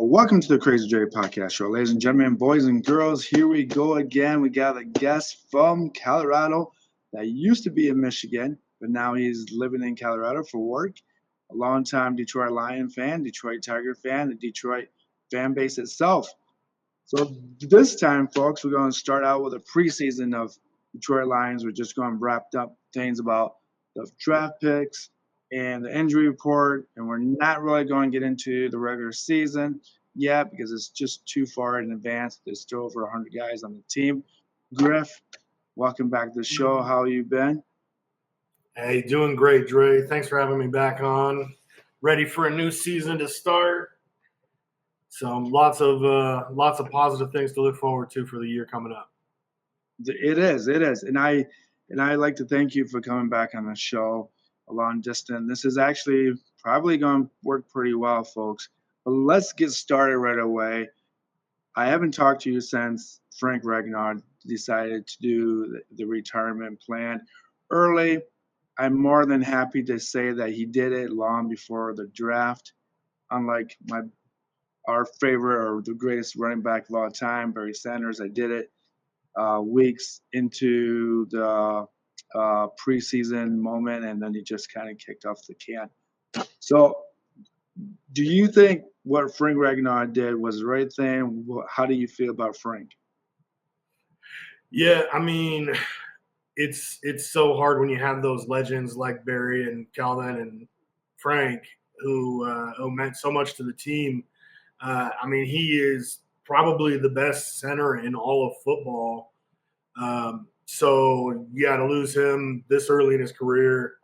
Welcome to the Crazy Dre Podcast Show. Ladies and gentlemen, boys and girls, here we go again. We got a guest from Colorado that used to be in Michigan, but now he's living in Colorado for work. A longtime Detroit Lion fan, Detroit Tiger fan, the Detroit fan base itself. So this time, folks, we're going to start out with a preseason of Detroit Lions. We're just going to wrap up things about the draft picks and the injury report, and we're not really going to get into the regular season yet because it's just too far in advance. There's still over 100 guys on the team. Griff, welcome back to the show. How you been? Hey, doing great, Dre. Thanks for having me back on. Ready for a new season to start. So lots of positive things to look forward to for the year coming up. It is, and I like to thank you for coming back on the show a long distance. This is actually probably going to work pretty well, folks. But let's get started right away. I haven't talked to you since Frank Ragnar decided to do the retirement plan early. I'm more than happy to say that he did it long before the draft. Unlike our favorite or the greatest running back of all time, Barry Sanders, I did it weeks into the preseason moment, and then he just kind of kicked off the can. So do you think what Frank Ragnar did was the right thing? How do you feel about Frank? Yeah, I mean, it's so hard when you have those legends like Barry and Calvin and Frank who meant so much to the team. I mean, he is probably the best center in all of football. So yeah, to lose him this early in his career,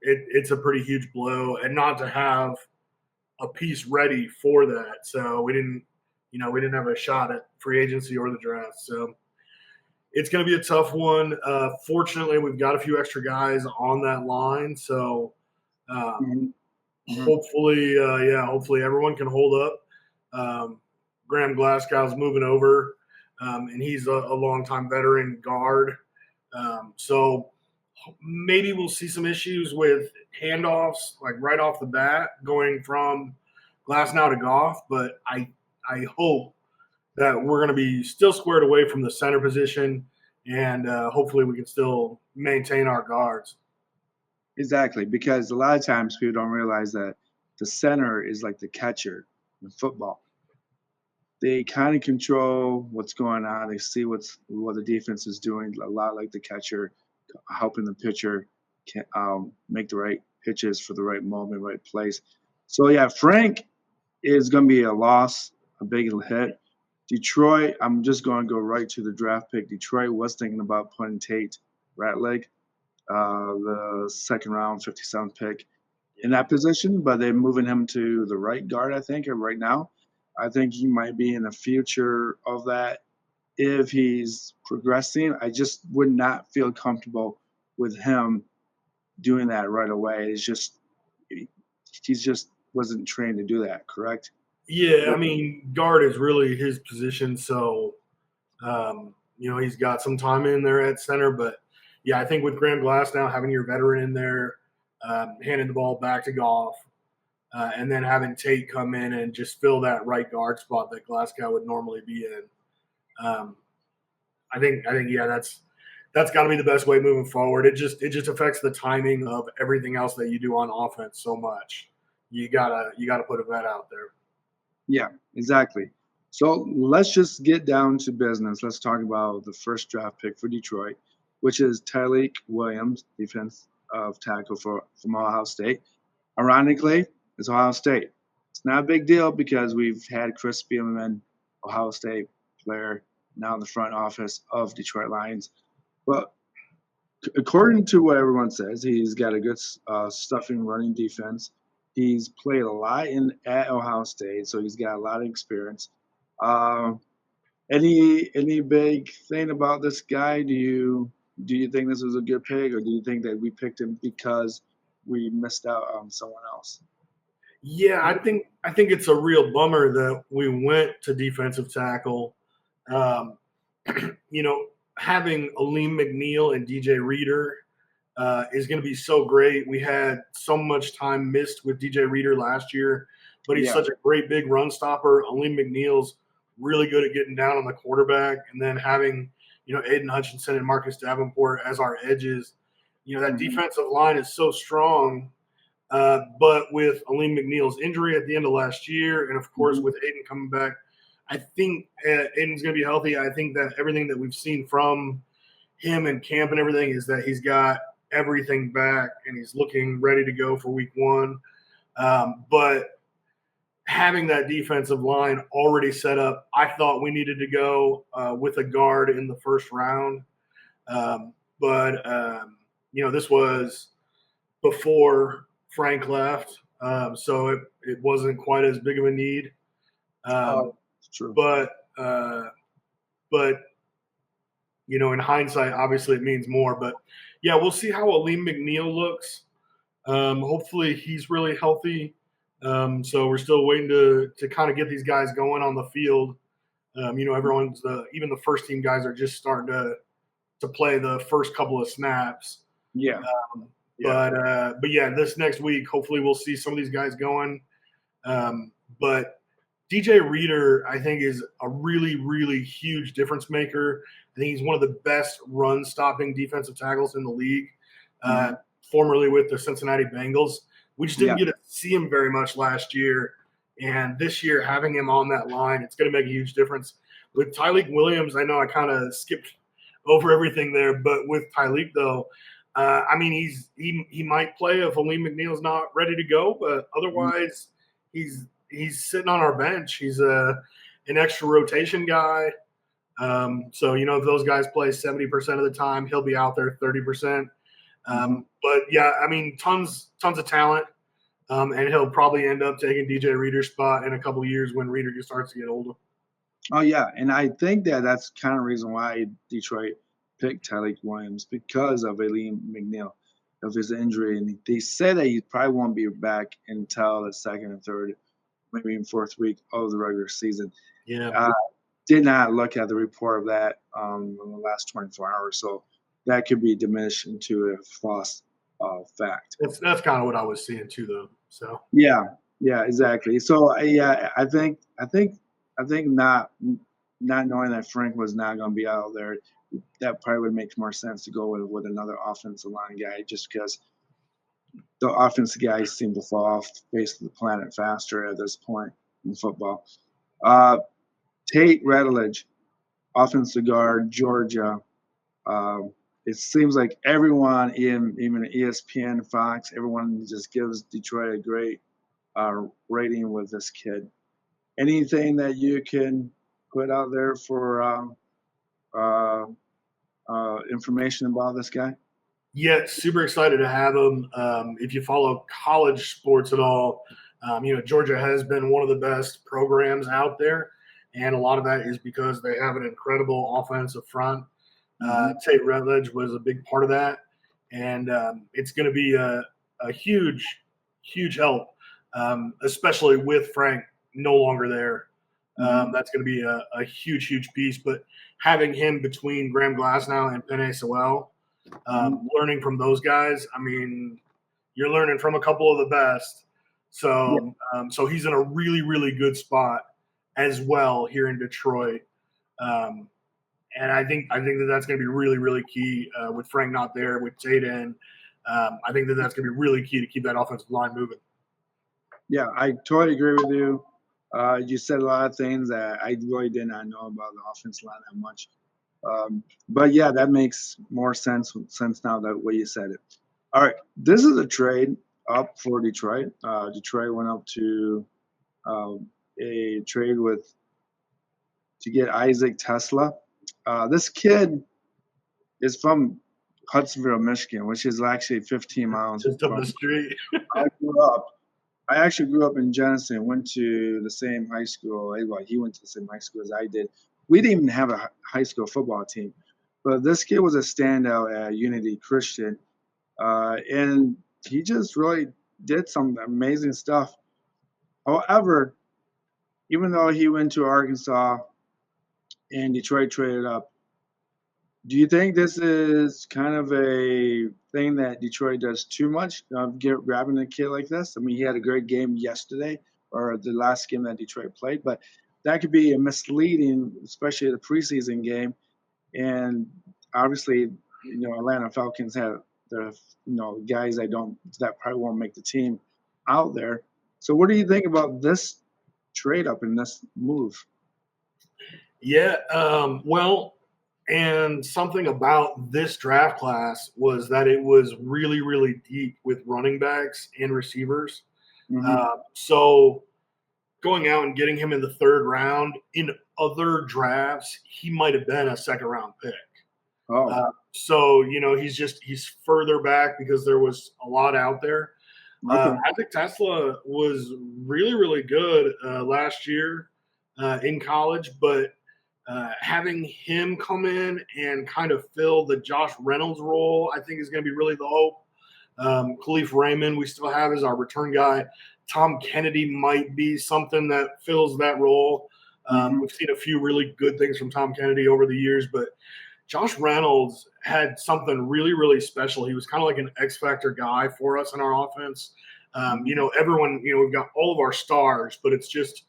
it's a pretty huge blow, and not to have a piece ready for that. So we didn't have a shot at free agency or the draft. So it's going to be a tough one. Fortunately, we've got a few extra guys on that line. So hopefully everyone can hold up. Graham Glasgow's moving over. And he's a longtime veteran guard. So maybe we'll see some issues with handoffs, like right off the bat, going from Glasgow to Goff. But I hope that we're going to be still squared away from the center position, and hopefully we can still maintain our guards. Exactly, because a lot of times people don't realize that the center is like the catcher in football. They kind of control what's going on. They see what the defense is doing, a lot like the catcher, helping the pitcher make the right pitches for the right moment, right place. So, yeah, Frank is going to be a loss, a big hit. Detroit, I'm just going to go right to the draft pick. Detroit was thinking about putting Tate Ratliff, the second round, 57th pick, in that position, but they're moving him to the right guard, I think, right now. I think he might be in the future of that if he's progressing. I just would not feel comfortable with him doing that right away. He just wasn't trained to do that, correct? Yeah, I mean, guard is really his position. So, he's got some time in there at center. But, yeah, I think with Graham Glasgow, having your veteran in there, handing the ball back to Goff, and then having Tate come in and just fill that right guard spot that Glasgow would normally be in. I think yeah, that's got to be the best way moving forward. It just affects the timing of everything else that you do on offense so much. You gotta put a vet out there. Yeah, exactly. So let's just get down to business. Let's talk about the first draft pick for Detroit, which is Tyreek Williams, defense of tackle from Ohio State. Ironically, it's Ohio State. It's not a big deal because we've had Chris Spielman, Ohio State player, now in the front office of Detroit Lions. But according to what everyone says, he's got a good stuffing running defense. He's played a lot at Ohio State, so he's got a lot of experience. Any big thing about this guy? Do you think this was a good pick, or do you think that we picked him because we missed out on someone else? Yeah, I think it's a real bummer that we went to defensive tackle. Having Aleem McNeil and DJ Reader is going to be so great. We had so much time missed with DJ Reader last year but he's Yeah. such a great big run stopper. Aleem McNeil's really good at getting down on the quarterback, and then having Aiden Hutchinson and Marcus Davenport as our edges. That Mhm. defensive line is so strong. But with Aleem McNeil's injury at the end of last year, and of course Mhm. with Aiden coming back, I think Aiden's going to be healthy. I think that everything that we've seen from him in camp and everything is that he's got everything back and he's looking ready to go for week 1. But having that defensive line already set up, I thought we needed to go with a guard in the first round. But this was before Frank left, so it wasn't quite as big of a need. Um, Oh, it's true. but uh, but in hindsight, obviously it means more. But yeah, we'll see how Aleem McNeil looks. Hopefully he's really healthy. So we're still waiting to kind of get these guys going on the field. Everyone's even the first team guys are just starting to play the first couple of snaps. Yeah. Um, Yeah. but yeah, this next week, hopefully we'll see some of these guys going. But DJ Reader, I think, is a really, really huge difference maker. I think he's one of the best run stopping defensive tackles in the league. Mhm. Formerly with the Cincinnati Bengals, we just didn't Yeah. get to see him very much last year. And this year, having him on that line, it's going to make a huge difference. With Tyleek Williams, I know I kind of skipped over everything there, but with Tyleek though, I mean, he might play if Aleem McNeil's not ready to go, but Mhm. otherwise, he's sitting on our bench. He's an extra rotation guy. So if those guys play 70% of the time, he'll be out there 30%. Mhm. But yeah, I mean, tons of talent, and he'll probably end up taking DJ Reader's spot in a couple of years when Reader starts to get older. Oh yeah, and I think that that's kind of reason why Detroit picked Tyleek Williams because of Aleem McNeil, of his injury, and they say that he probably won't be back until the second and third, maybe even fourth week of the regular season. Yeah, I did not look at the report of that in the last 24 hours, so that could be diminished into a false fact. that's kind of what I was seeing too, though. So Yeah, yeah, exactly. So yeah, I think not knowing that Frank was not going to be out there, that probably would make more sense to go with another offensive line guy, just because the offensive guys seem to fall off the face of the planet faster at this point in football. Uh, Tate Redledge, offensive guard, Georgia. Um, it seems like everyone, even ESPN, Fox, everyone just gives Detroit a great rating with this kid. Anything that you can put out there for uh, information about this guy? yeah, super excited to have him. If you follow college sports at all, Georgia has been one of the best programs out there, and a lot of that is because they have an incredible offensive front. Mm-hmm. Tate Redledge was a big part of that, and it's going to be a huge help, especially with Frank no longer there. Mm-hmm. That's going to be a huge piece. But having him between Graham Glasnow and Penei Sewell, Mm-hmm. learning from those guys, I mean, you're learning from a couple of the best. Yeah, So he's in a really good spot as well here in Detroit. Um, and I think that that's going to be really key with Frank not there, with Tate in. I think that that's going to be really key to keep that offensive line moving. yeah, I totally agree with you. You said a lot of things that I really did not know about the offense line that much. But yeah, that makes more sense now that way you said it. All right, this is a trade up for Detroit. Detroit went up to um, a trade with to get Isaac Tesla. This kid is from Hudsonville, Michigan, which is actually 15 miles Just up from the street. where I grew up. I actually grew up in Genesee, went to the same high school. Well, he went to the same high school as I did. We didn't even have a high school football team, but this kid was a standout at Unity Christian, and he just really did some amazing stuff. However, even though he went to Arkansas and Detroit traded up, do you think this is kind of a thing that Detroit does too much, grabbing a kid like this? I mean, he had a great game yesterday, or the last game that Detroit played, but that could be a misleading, especially the preseason game. And obviously, Atlanta Falcons have the guys that probably won't make the team out there. So what do you think about this trade up in this move? Yeah, well, and something about this draft class was that it was really, really deep with running backs and receivers. Hmm. So going out and getting him in the third round in other drafts, he might have been a second round pick. Oh, So he's further back because there was a lot out there. okay. Isaac Tesla was really, really good last year in college, but having him come in and kind of fill the Josh Reynolds role, I think is going to be really the hope. Khalif Raymond, we still have as our return guy. Tom Kennedy might be something that fills that role. Hmm. We've seen a few really good things from Tom Kennedy over the years, but Josh Reynolds had something really, really special. He was kind of like an X factor guy for us in our offense. Everyone, we've got all of our stars, but it's just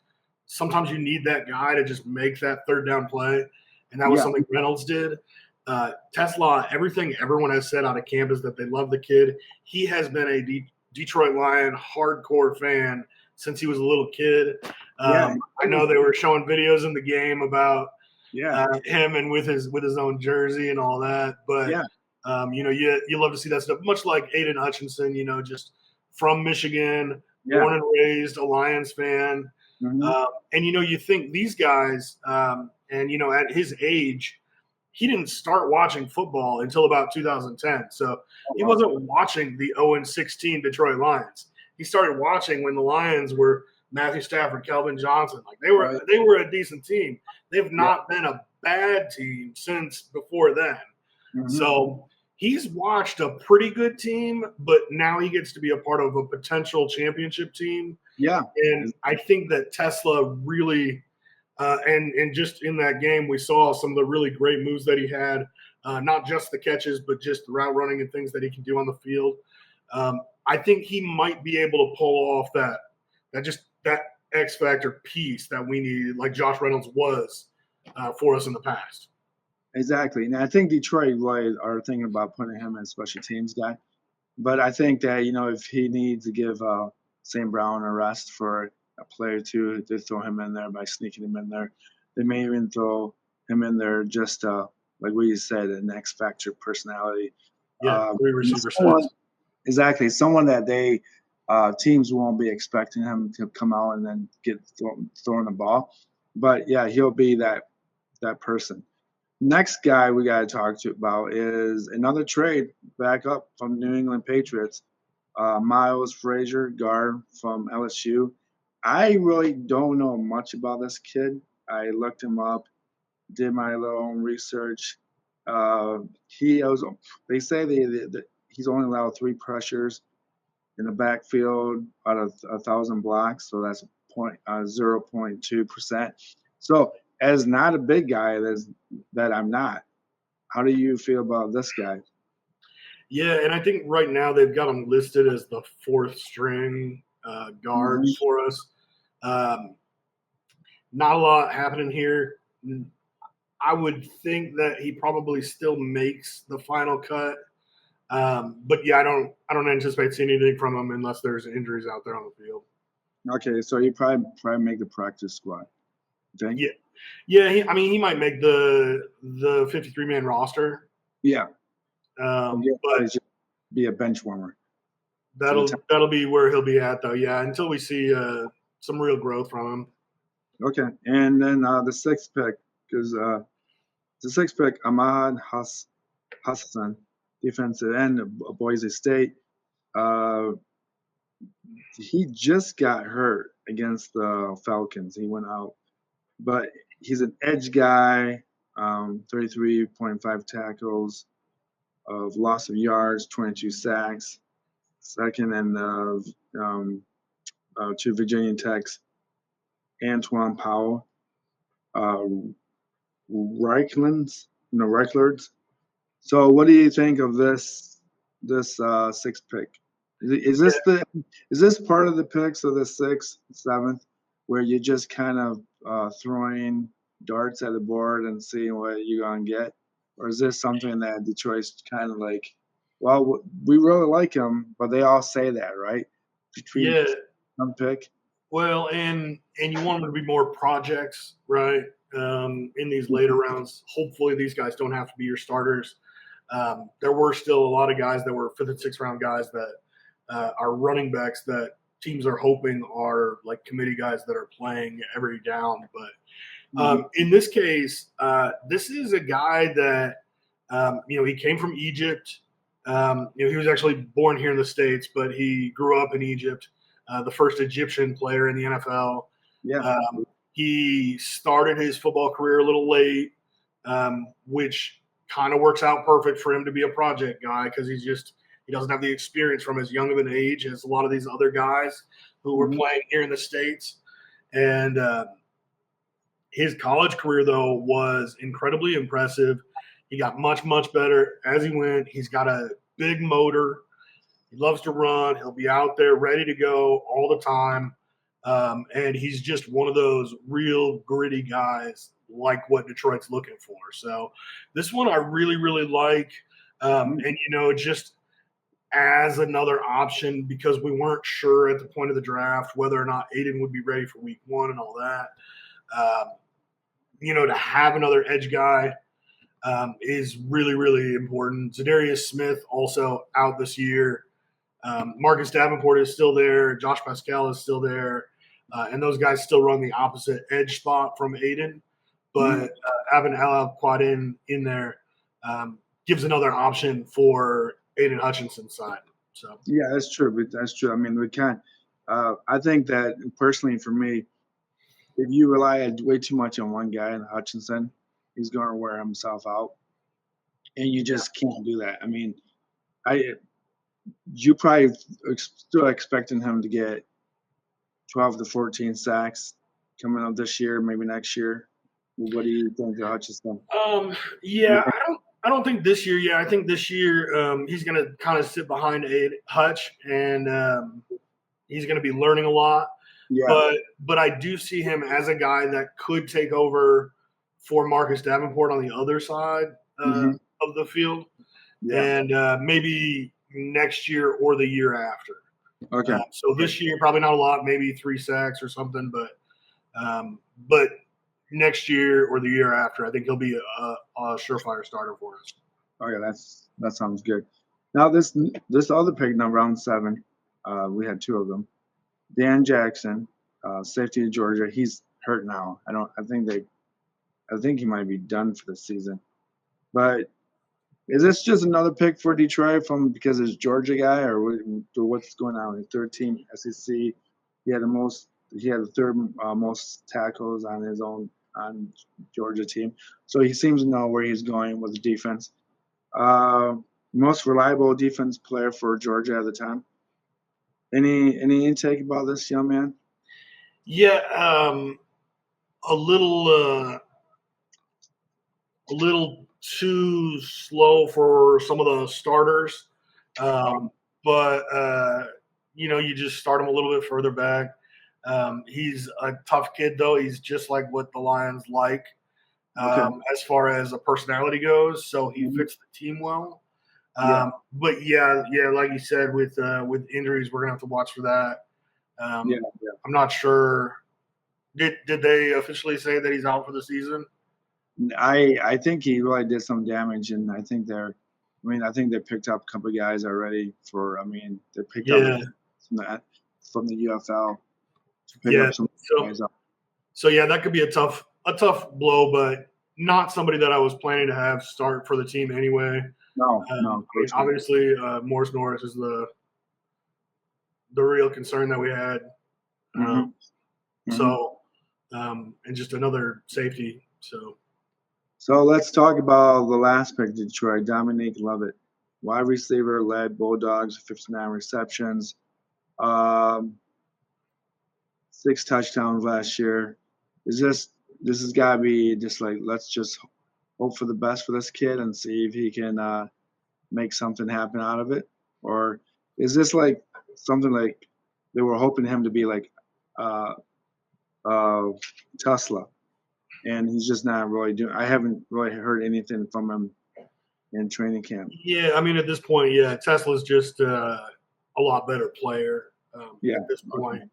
sometimes you need that guy to just make that third down play. And that was Yeah. something Reynolds did. Teslaa, everything everyone has said out of camp is that they love the kid. He has been a Detroit Lion hardcore fan since he was a little kid. Yeah. I know they were showing videos in the game about Yeah. him and with his own jersey and all that. But Yeah. you love to see that stuff. Much like Aiden Hutchinson, just from Michigan, Yeah. born and raised a Lions fan. Hmm. And you think these guys, and at his age, he didn't start watching football until about 2010. So he wasn't watching the 0-16 Detroit Lions. He started watching when the Lions were Matthew Stafford, Calvin Johnson. Like Right. they were a decent team. They've Yeah. not been a bad team since before then. Hmm. So he's watched a pretty good team, but now he gets to be a part of a potential championship team. Yeah. And I think that Tesla really, and just in that game, we saw some of the really great moves that he had, not just the catches, but just the route running and things that he can do on the field. I think he might be able to pull off that X factor piece that we needed, like Josh Reynolds was for us in the past. Exactly. And I think Detroit really are thinking about putting him as special teams guy. But I think that, if he needs to give St. Brown a rest for a play or two, they throw him in there by sneaking him in there. They may even throw him in there just like what you said, an X factor personality. Yeah, Um, 3 receiver someone, sets. exactly. Someone that teams won't be expecting him to come out and then get throwing the ball. But yeah, he'll be that person. Next guy we got to talk to about is another trade back up from New England Patriots. Miles Frazier, guard from LSU. I really don't know much about this kid. I looked him up, did my little own research. Uh, he was. They say he's only allowed 3 pressures in the backfield out of 1,000 blocks, so that's 0.2%. So as not a big guy, that I'm not. How do you feel about this guy? Yeah, and I think right now they've got him listed as the fourth string guard Hmm. for us. Um, Not a lot happening here. I would think that he probably still makes the final cut. But yeah, I don't anticipate seeing anything from him unless there's injuries out there on the field. Okay, so he probably make the practice squad. Think? Yeah, yeah. He might make the 53-man roster. Yeah. But Just be a bench warmer for the time. that'll be where he'll be at though. Yeah, until we see some real growth from him. Okay, and then the sixth pick is the sixth pick, Hassan, defensive end of Boise State. Uh, he just got hurt against the Falcons. He went out, but he's an edge guy. 33.5 tackles of loss of yards, 22 sacks. Second and to Virginia Tech's Antoine Powell. Uh, Reichlards. So what do you think of this sixth pick? Is this part of the picks of the sixth, seventh, where you're just kind of throwing darts at the board and seeing what you're gonna get, or is this something that Detroit's kind of like, well, we really like him, but they all say that, right? Between Yeah. some pick. Well, and you want them to be more projects, right? In these later rounds, hopefully these guys don't have to be your starters. There were still a lot of guys that were fifth and sixth round guys that are running backs that teams are hoping are like committee guys that are playing every down. But in this case, this is a guy that he came from Egypt. He was actually born here in the States, but he grew up in Egypt. The first Egyptian player in the NFL. Yeah. He started his football career a little late, which kind of works out perfect for him to be a project guy because he doesn't have the experience from as young of an age as a lot of these other guys who were playing here in the States. And his college career, though, was incredibly impressive. He got much, much better as he went. He's got a big motor. He loves to run. He'll be out there ready to go all the time. And he's just one of those real gritty guys like what Detroit's looking for. So this one I really, really like. And, just as another option because we weren't sure at the point of the draft whether or not Aiden would be ready for week one and all that. To have another edge guy is really, really important. Zadarius Smith also out this year. Marcus Davenport is still there. Josh Pascal is still there. And those guys still run the opposite edge spot from Aiden. But having Al Quadin in there gives another option for Aiden Hutchinson's side. So yeah, that's true. That's true. I mean, we can't. I think that personally, for me, if you rely way too much on one guy in Hutchinson, he's going to wear himself out, and you just can't do that. I mean, you probably still expecting him to get 12 to 14 sacks coming up this year, maybe next year. What do you think of Hutchinson? I don't think this year. Yeah, I think this year he's going to kind of sit behind Hutch, and he's going to be learning a lot. Yeah. But I do see him as a guy that could take over for Marcus Davenport on the other side of the field, and maybe next year or the year after. Okay. So this year, probably not a lot, maybe 3 sacks or something, but next year or the year after, I think he'll be a surefire starter for us. Okay, that sounds good. Now this other pick, number round 7, we had 2 of them. Dan Jackson, safety of Georgia. He's hurt now. I think he might be done for the season. But is this just another pick for Detroit because it's Georgia guy, or what's going on? His third team SEC. He had the third most tackles on Georgia team. So he seems to know where he's going with the defense. Most reliable defense player for Georgia at the time. Any intake about this young man? Yeah, a little too slow for some of the starters, but you just start him a little bit further back. He's a tough kid, though. He's just like what the Lions like as far as a personality goes. So he fits the team well. But like you said, with injuries, we're gonna have to watch for that. I'm not sure. Did they officially say that he's out for the season? I think he really did some damage, and I think they picked up a couple of guys already. They picked up from the UFL to pick up some guys up. So that could be a tough blow, but not somebody that I was planning to have start for the team anyway. No. Obviously, Morris Norris is the real concern that we had. So, and just another safety. So let's talk about the last pick, Detroit, Dominique Lovett, wide receiver, led Bulldogs, 59 receptions, 6 touchdowns last year. This has got to be just like, let's just hope for the best for this kid and see if he can make something happen out of it? Or is this like something like they were hoping him to be like uh, Tesla, and he's just not really doing. I haven't really heard anything from him in training camp. Yeah, I mean, at this point, yeah, Tesla's just a lot better player Yeah. at this point.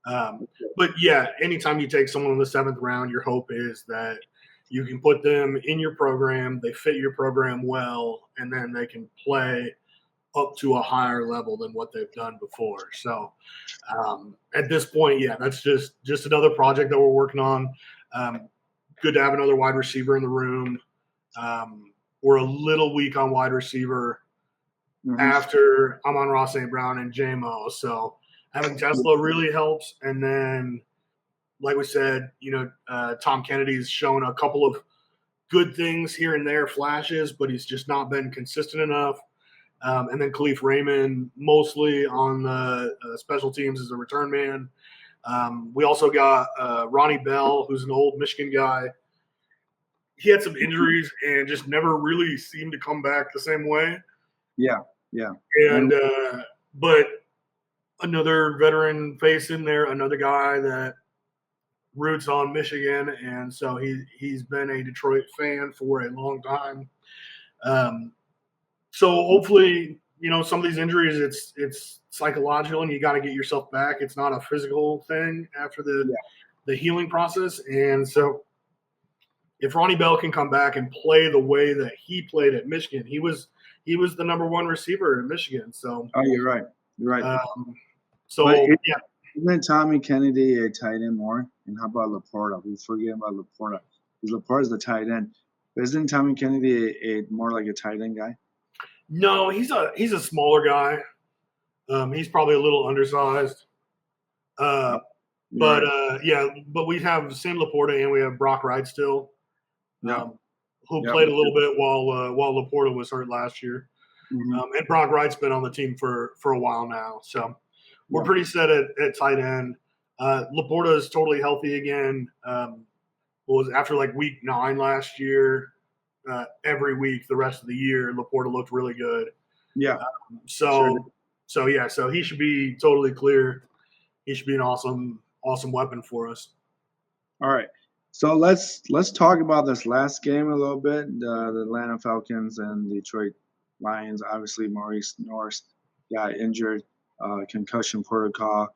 Okay. But yeah, anytime you take someone in the 7th round, your hope is that you can put them in your program, they fit your program well, and then they can play up to a higher level than what they've done before. So at this point, yeah, that's just another project that we're working on. Good to have another wide receiver in the room. We're a little weak on wide receiver after Amon-Ra St. Brown and J-Mo. So having Teslaa really helps. And then, like we said, Tom Kennedy's shown a couple of good things here and there, flashes, but he's just not been consistent enough. And then Khalif Raymond, mostly on the special teams as a return man. We also got Ronnie Bell, who's an old Michigan guy. He had some injuries and just never really seemed to come back the same way. Yeah. And but another veteran face in there, another guy that roots on Michigan, and so he's been a Detroit fan for a long time. So hopefully, some of these injuries, it's psychological, and you got to get yourself back. It's not a physical thing after the healing process, and so if Ronnie Bell can come back and play the way that he played at Michigan, he was the number one receiver in Michigan. So you're right. Yeah. Isn't Tommy Kennedy a tight end more? And how about Laporta? We forget about Laporta. Because Laporta's the tight end. But isn't Tommy Kennedy a more like a tight end guy? No, he's a smaller guy. He's probably a little undersized. But we have Sam Laporta and we have Brock Wright still, who played a little bit while Laporta was hurt last year. And Brock Wright's been on the team for a while now. So we're pretty set at tight end. Laporta is totally healthy again. Was after like week 9 last year. Every week the rest of the year, Laporta looked really good. Yeah. So he should be totally clear. He should be an awesome weapon for us. All right. So let's talk about this last game a little bit. The Atlanta Falcons and Detroit Lions. Obviously, Maurice Norris got injured, concussion protocol.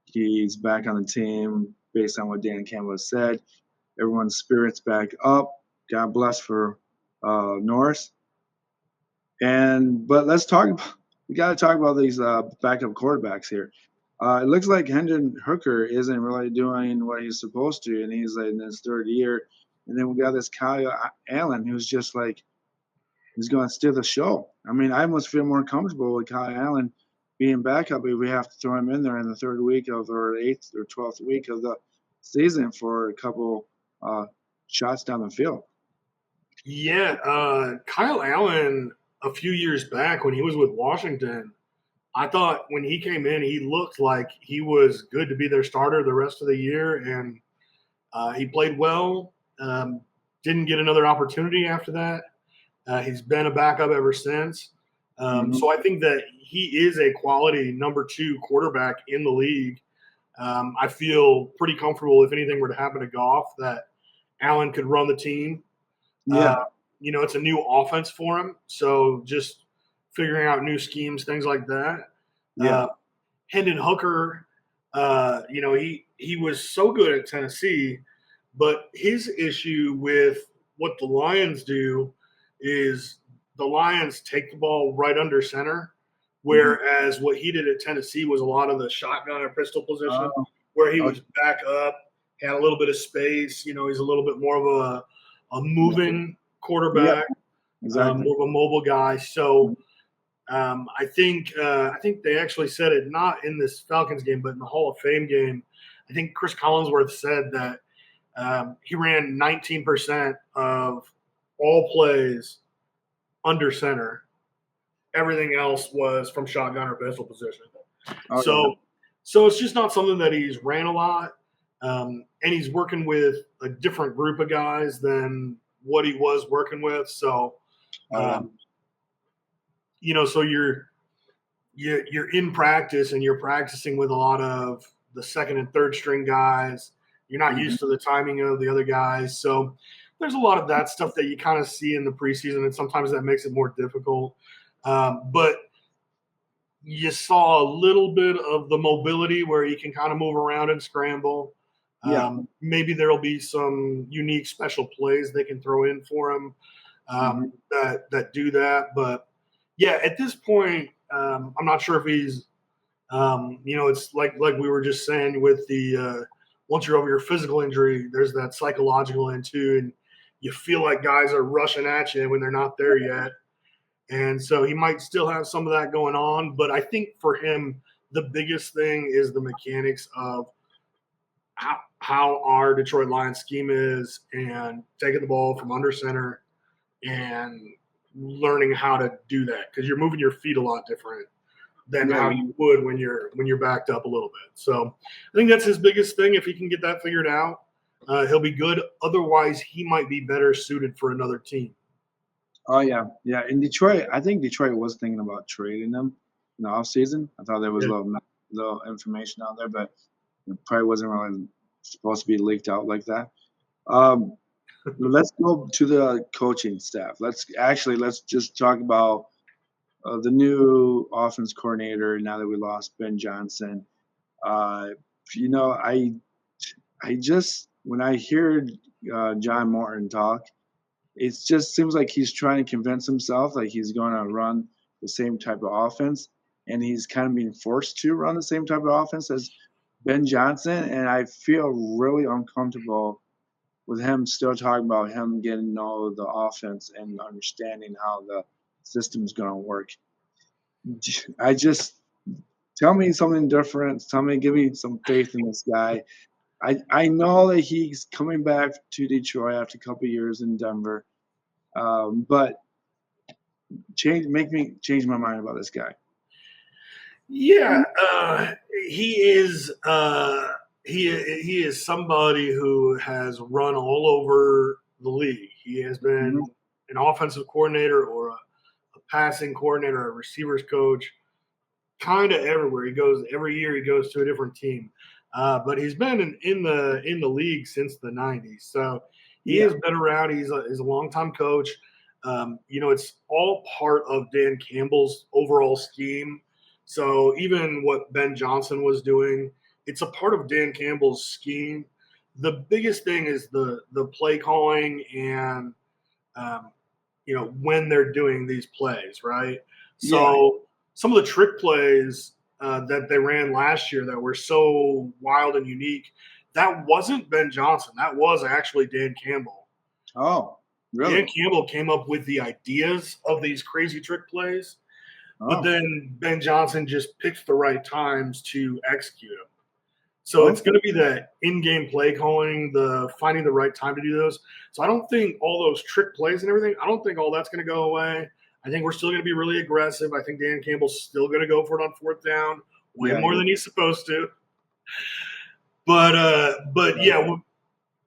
He's back on the team based on what Dan Campbell said. Everyone's spirits back up. God bless for Norris. But we got to talk about these backup quarterbacks here. It looks like Hendon Hooker isn't really doing what he's supposed to, and he's in his 3rd year. And then we got this Kyle Allan, who's just like, he's going to steal the show. I mean, I almost feel more comfortable with Kyle Allan being backup if we have to throw him in there in the 3rd week or 8th or 12th week of the season for a couple shots down the field. Yeah, Kyle Allan, a few years back when he was with Washington, I thought when he came in, he looked like he was good to be their starter the rest of the year, and he played well. Didn't get another opportunity after that. He's been a backup ever since. So I think that he is a quality number 2 quarterback in the league. I feel pretty comfortable if anything were to happen to Goff that Allan could run the team. Yeah. It's a new offense for him. So just figuring out new schemes, things like that. Yeah. Hendon Hooker, he was so good at Tennessee, but his issue with what the Lions do is the Lions take the ball right under center, whereas what he did at Tennessee was a lot of the shotgun or pistol position where he was back up, had a little bit of space. He's a little bit more of a moving quarterback, more of a mobile guy. So I think they actually said it not in this Falcons game, but in the Hall of Fame game. I think Chris Collinsworth said that he ran 19% of all plays under center. Everything else was from shotgun or pistol position. Okay. So it's just not something that he's ran a lot. And he's working with a different group of guys than what he was working with. So, so you're in practice and you're practicing with a lot of the second and third string guys. You're not Mhm. used to the timing of the other guys. So there's a lot of that stuff that you kind of see in the preseason, and sometimes that makes it more difficult. But you saw a little bit of the mobility where you can kind of move around and scramble. Yeah. Maybe there'll be some unique special plays they can throw in for him Mhm. that do that. But yeah, at this point, I'm not sure if he's it's like we were just saying with the once you're over your physical injury, there's that psychological end too, and you feel like guys are rushing at you when they're not there yet. And so he might still have some of that going on, but I think for him, the biggest thing is the mechanics of how our Detroit Lions scheme is and taking the ball from under center and learning how to do that because you're moving your feet a lot different than Yeah. how you would when you're backed up a little bit. So I think that's his biggest thing. If he can get that figured out, he'll be good. Otherwise, he might be better suited for another team. Oh yeah. Yeah. In Detroit, I think Detroit was thinking about trading them in the offseason. I thought there was Yeah. little information out there, but it probably wasn't really supposed to be leaked out like that. Um, let's go to the coaching staff. Let's just talk about the new offense coordinator. Now that we lost Ben Johnson, uh, you know, I just when I hear John Morton talk, it just seems like he's trying to convince himself like he's going to run the same type of offense, and he's kind of being forced to run the same type of offense as Ben Johnson. And I feel really uncomfortable with him still talking about him getting to know the offense and understanding how the system's going to work. I just tell me something different. Give me some faith in this guy. I know that he's coming back to Detroit after a couple of years in Denver, but make me change my mind about this guy. Yeah, he is. He is somebody who has run all over the league. He has been Mhm. an offensive coordinator or a passing coordinator, a receivers coach, kind of everywhere. He goes every year. He goes to a different team, but he's been in the league since the '90s. So he Yeah, has been around. He's a longtime coach. It's all part of Dan Campbell's overall scheme. So even what Ben Johnson was doing, it's a part of Dan Campbell's scheme. The biggest thing is the play calling and um, when they're doing these plays, right? yeah. So some of the trick plays that they ran last year that were so wild and unique, that wasn't Ben Johnson. That was actually Dan Campbell. Oh, Dan really? Campbell came up with the ideas of these crazy trick plays, but Oh, then Ben Johnson just picked the right times to execute them. So it's okay. going to be that in-game play calling, the finding the right time to do those. So I don't think all those trick plays and everything, I don't think all that's going to go away. I think we're still going to be really aggressive. I think Dan Campbell's still going to go for it on fourth down way Yeah, more than he's supposed to. But yeah,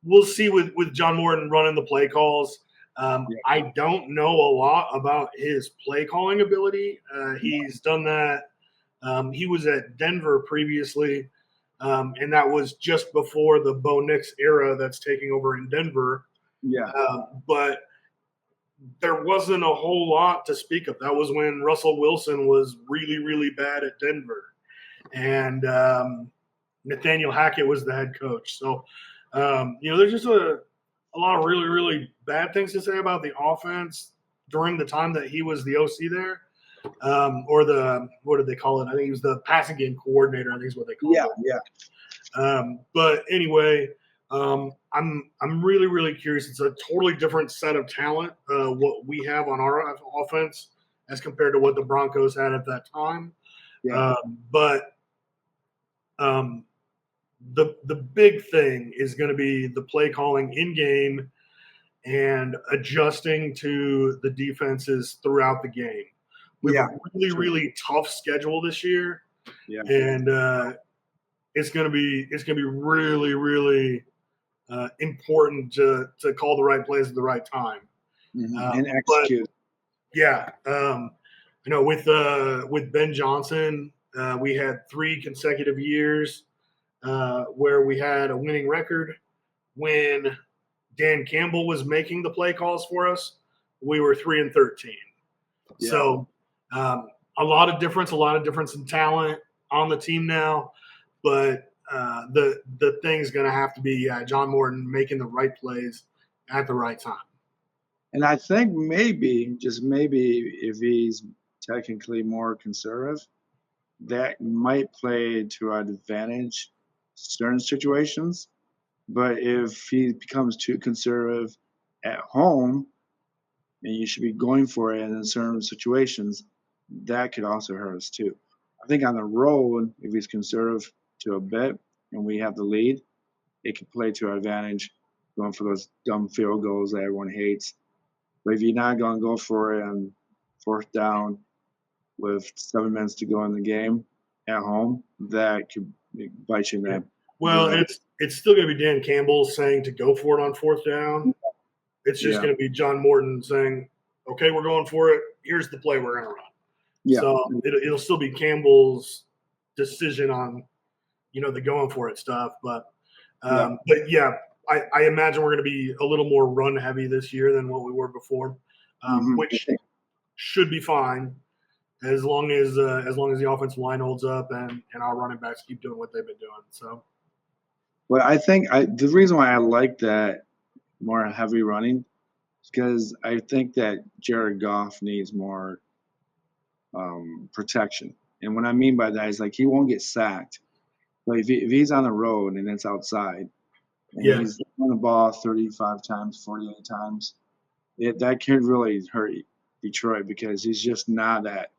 we'll see with John Morton running the play calls. yeah, I don't know a lot about his play calling ability. yeah, He's done that. He was at Denver previously, and that was just before the Bo Nix era that's taking over in Denver. yeah. But there wasn't a whole lot to speak of. That was when Russell Wilson was really, really bad at Denver, and Nathaniel Hackett was the head coach. So, there's just a lot of really, really bad things to say about the offense during the time that he was the OC there. Or the what did they call it? I think he was the passing game coordinator. I think is what they called Yeah, it. yeah. But anyway, I'm really really curious. It's a totally different set of talent what we have on our offense as compared to what the Broncos had at that time. Yeah. But um, the big thing is going to be the play calling in game and adjusting to the defenses throughout the game. We have Yeah. a really, True. really tough schedule this year, Yeah. and it's gonna be really, really important to call the right plays at the right time. And But execute. yeah, With Ben Johnson, we had 3 consecutive years where we had a winning record. When Dan Campbell was making the play calls for us, we were 3-13. Yeah. So a lot of difference in talent on the team now. But the thing's going to have to be John Morton making the right plays at the right time. And I think maybe, just maybe, if he's technically more conservative, that might play to our advantage certain situations. But if he becomes too conservative at home, and you should be going for it in certain situations, that could also hurt us too. I think on the road, if he's conservative to a bit and we have the lead, it could play to our advantage, going for those dumb field goals that everyone hates. But if you're not going to go for it on 4th down with 7 minutes to go in the game at home, that could bite you in that. Well, it's still going to be Dan Campbell saying to go for it on 4th down. It's just going to be John Morton saying, okay, we're going for it. Here's the play we're going to run. Yeah. So it'll still be Campbell's decision on, the going for it stuff. But yeah, I imagine we're going to be a little more run heavy this year than what we were before, which should be fine as long as the offensive line holds up and our running backs keep doing what they've been doing. So, well, I think the reason why I like that more heavy running is because I think that Jared Goff needs more protection. And what I mean by that is, like, he won't get sacked. But if he's on the road and it's outside, and he's on the ball 35 times, 48 times, that can really hurt Detroit, because he's just not that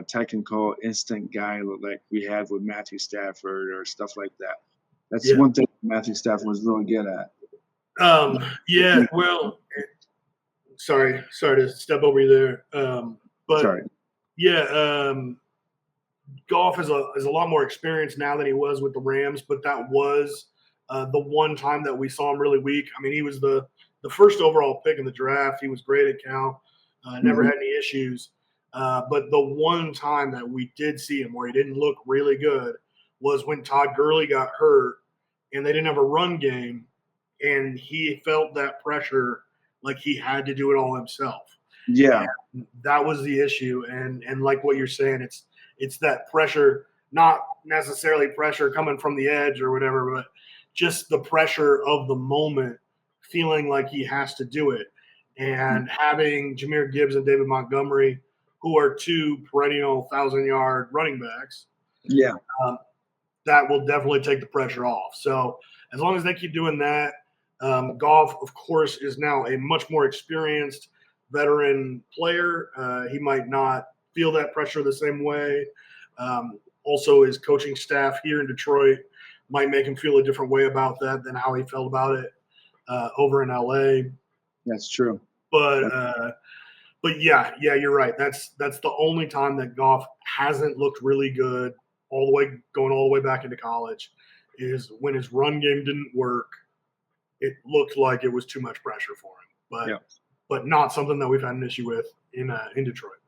technical, instant guy like we had with Matthew Stafford or stuff like that. That's one thing Matthew Stafford was really good at. Well, sorry to step over you there. But sorry. Goff is a lot more experienced now than he was with the Rams, but that was the one time that we saw him really weak. I mean, he was the first overall pick in the draft. He was great at Cal, never had any issues. But the one time that we did see him where he didn't look really good was when Todd Gurley got hurt and they didn't have a run game, and he felt that pressure like he had to do it all himself. Yeah. And that was the issue. And like what you're saying, it's that pressure, not necessarily pressure coming from the edge or whatever, but just the pressure of the moment, feeling like he has to do it. And having Jahmyr Gibbs and David Montgomery, who are 2 perennial 1,000-yard running backs, that will definitely take the pressure off. So as long as they keep doing that, Goff, of course, is now a much more experienced veteran player. He might not feel that pressure the same way. Also, his coaching staff here in Detroit might make him feel a different way about that than how he felt about it over in LA. That's true. But yeah, you're right. That's the only time that Goff hasn't looked really good going all the way back into college, is when his run game didn't work. It looked like it was too much pressure for him, but not something that we've had an issue with in Detroit.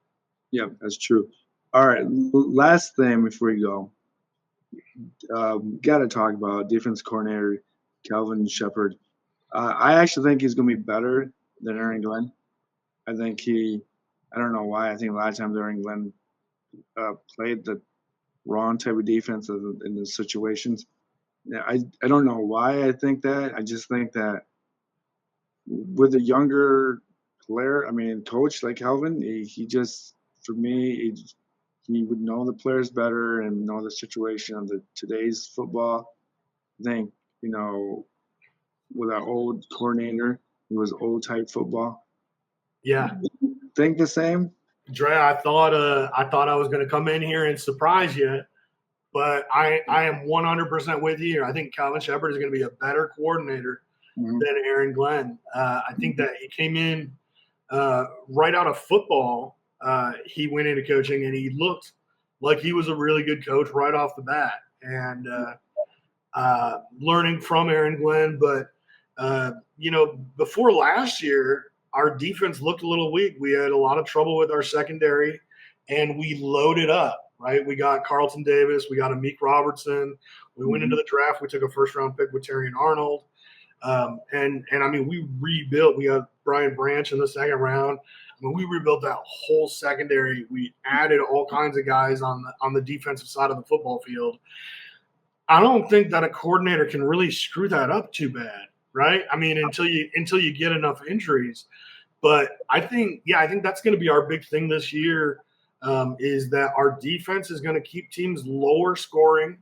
Yeah, that's true. All right, last thing before we go, got to talk about defense coordinator Calvin Shepard. I actually think he's going to be better than Aaron Glenn. I think I don't know why. I think a lot of times Aaron Glenn played the wrong type of defense in the situations. I don't know why I think that. I just think that with a younger player, coach like Calvin, he just, for me, he would know the players better and know the situation of today's football. I think, with our old coordinator, it was old type football. Yeah. Think the same? Dre, I thought I was going to come in here and surprise you, but I am 100% with you here. I think Calvin Shepard is going to be a better coordinator than Aaron Glenn. I think that he came in right out of football. He went into coaching, and he looked like he was a really good coach right off the bat, and learning from Aaron Glenn. But, before last year, our defense looked a little weak. We had a lot of trouble with our secondary. and we loaded up, right? We got Carlton Davis, we got Amik Robertson. We went into the draft. We took a first-round pick with Terrion Arnold. And I mean, we rebuilt. We got Brian Branch in the second round. I mean, we rebuilt that whole secondary. We added all kinds of guys on the defensive side of the football field. I don't think that a coordinator can really screw that up too bad, right? I mean, until you get enough injuries. But I think that's going to be our big thing this year, is that our defense is going to keep teams lower scoring,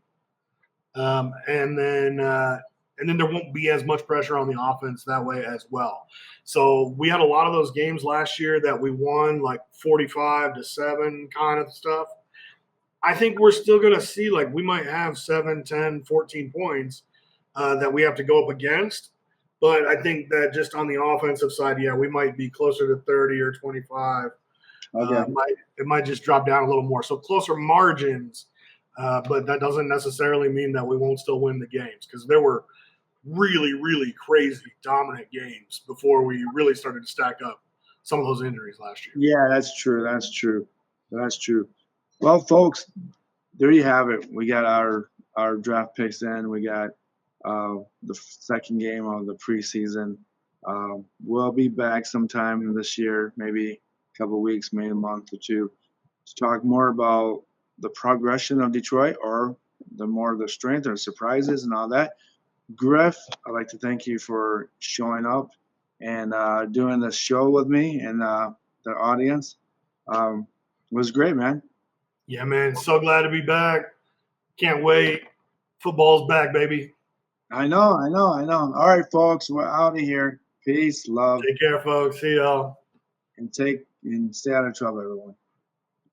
and then there won't be as much pressure on the offense that way as well. So we had a lot of those games last year that we won like 45-7 kind of stuff. I think we're still going to see, like, we might have 7, 10, 14 points that we have to go up against. But I think that just on the offensive side, yeah, we might be closer to 30 or 25. Okay. It might just drop down a little more. So closer margins, but that doesn't necessarily mean that we won't still win the games, because there were really, really crazy dominant games before we really started to stack up some of those injuries last year. Yeah, that's true. That's true. That's true. Well, folks, there you have it. We got our draft picks in. We got the second game of the preseason. We'll be back sometime this year, maybe a couple of weeks, maybe a month or two, to talk more about the progression of Detroit, or the strength or surprises and all that. Griff, I'd like to thank you for showing up and doing this show with me and the audience. It was great, man. Yeah, man. So glad to be back. Can't wait. Football's back, baby. I know. All right, folks, we're out of here. Peace, love, Take care, folks. See y'all. and stay out of trouble, everyone.